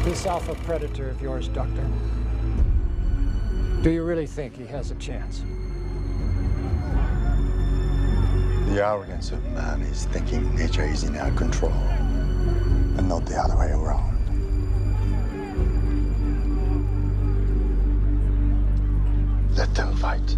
This alpha predator of yours, Doctor. Do you really think he has a chance? The arrogance of man is thinking nature is in our control, and not the other way around. Let them fight.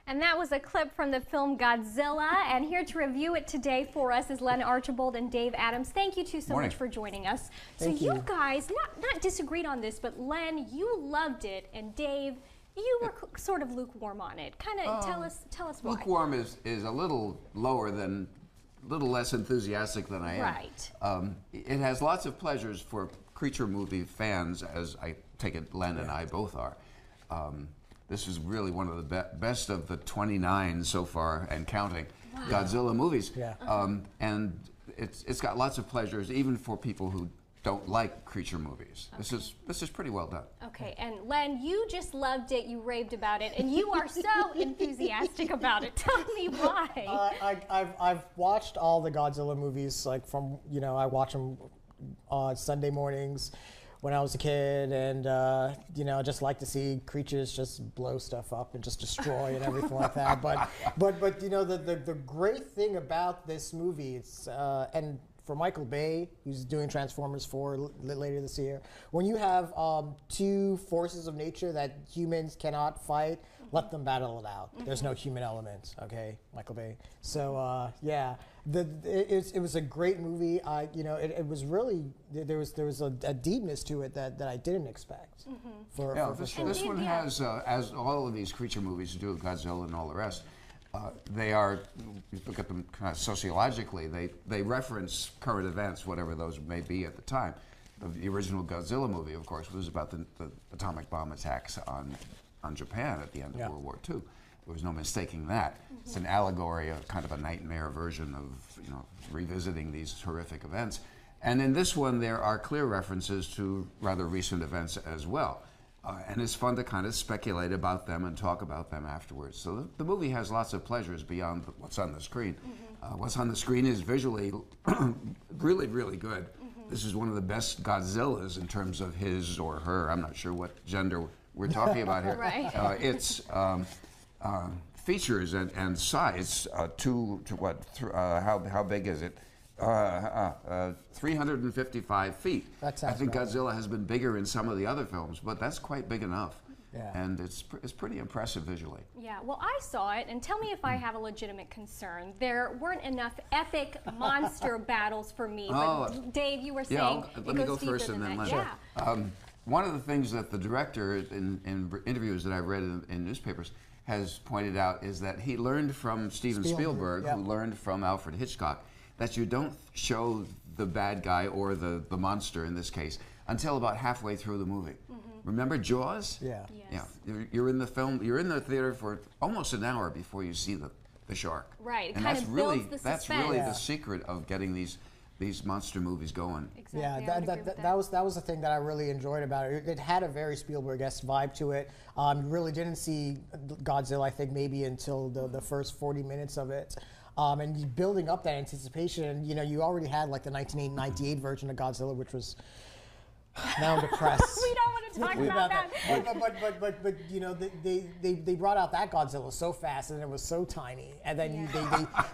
And that was a clip from the film Godzilla, and here to review it today for us is Len Archibald and Dave Adams. Thank you two so much for joining us. Thank you guys not disagreed on this, but Len, you loved it, and Dave, you were sort of lukewarm on it. Kind of tell us why. Lukewarm is a little lower than, little less enthusiastic than I am. Right. It has lots of pleasures for creature movie fans, as I take it Len and I both are. This is really one of the best of the 29 so far and counting Godzilla movies. Yeah. And it's got lots of pleasures, even for people who don't like creature movies. Okay. This is pretty well done. Okay, and Len, you just loved it, you raved about it, and you are so enthusiastic about it. Tell me why. I've watched all the Godzilla movies, like from, I watch them Sunday mornings when I was a kid, and I just like to see creatures just blow stuff up and just destroy and everything like that. But the great thing about this movie, it's and for Michael Bay, who's doing Transformers 4 later this year, when you have two forces of nature that humans cannot fight, let them battle it out. There's no human element, okay, Michael Bay. So yeah, it was a great movie. It was really, there was a deepness to it that I didn't expect. This one has, as all of these creature movies do, Godzilla and all the rest, they are, you look at them kind of sociologically, they reference current events, whatever those may be at the time. The original Godzilla movie, of course, was about the atomic bomb attacks on Japan at the end of World War II. There was no mistaking that. It's an allegory, a kind of a nightmare version of revisiting these horrific events. And in this one, there are clear references to rather recent events as well. And it's fun to kind of speculate about them and talk about them afterwards. So the movie has lots of pleasures beyond what's on the screen. What's on the screen is visually really, really good. This is one of the best Godzillas in terms of his or her, I'm not sure what gender we're talking about here. Right. It's features and size, how big is it? 355 feet. I think Godzilla has been bigger in some of the other films, but that's quite big enough. Yeah. And it's pretty impressive visually. Yeah, well, I saw it, and tell me if I have a legitimate concern. There weren't enough epic monster battles for me, but Dave, you were saying let me go first and then Len. One of the things that the director, in interviews that I've read in newspapers, has pointed out is that he learned from Steven Spielberg, who learned from Alfred Hitchcock, that you don't show the bad guy or the monster in this case until about halfway through the movie. Remember Jaws? Yeah. Yes. Yeah. You're in the film. You're in the theater for almost an hour before you see the shark. Right. It and kind of builds the that's suspense. really the secret of getting these monster movies going. Exactly. Yeah, that was the thing that I really enjoyed about it. It had a very Spielberg-esque vibe to it. You really didn't see Godzilla, I think, maybe until the first 40 minutes of it. And building up that anticipation, you already had like the 1998 version of Godzilla, which was, now I'm depressed. We don't want to talk about that. But they brought out that Godzilla so fast, and it was so tiny, and then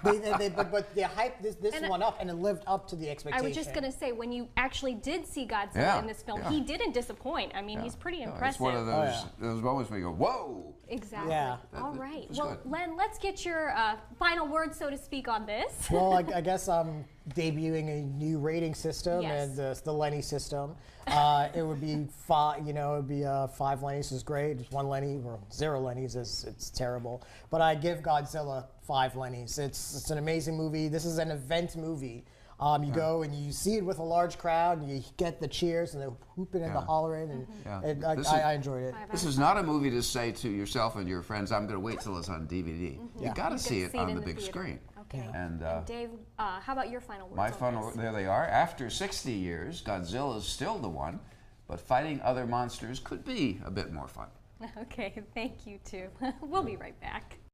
but they hyped this one up, and it lived up to the expectation. I was just gonna say, when you actually did see Godzilla in this film, he didn't disappoint. I mean, he's pretty impressive. It's one of those moments where you go, whoa. Exactly. Yeah. All right. Well, Len, let's get your final words, so to speak, on this. Well, I guess I'm debuting a new rating system, and the Lenny system. It would be 5. It would be 5 Lennys is great. Just 1 Lenny or 0 Lennys it's terrible. But I give Godzilla 5 Lennys. It's an amazing movie. This is an event movie. You go and you see it with a large crowd, and you get the cheers and the whooping and the hollering, and I enjoyed it. This is not a movie to say to yourself and your friends, I'm going to wait till it's on DVD. You got to see it on the big screen. Okay. And Dave, how about your final words? My final, there they are. After 60 years, Godzilla is still the one, but fighting other monsters could be a bit more fun. Okay, thank you too. We'll be right back.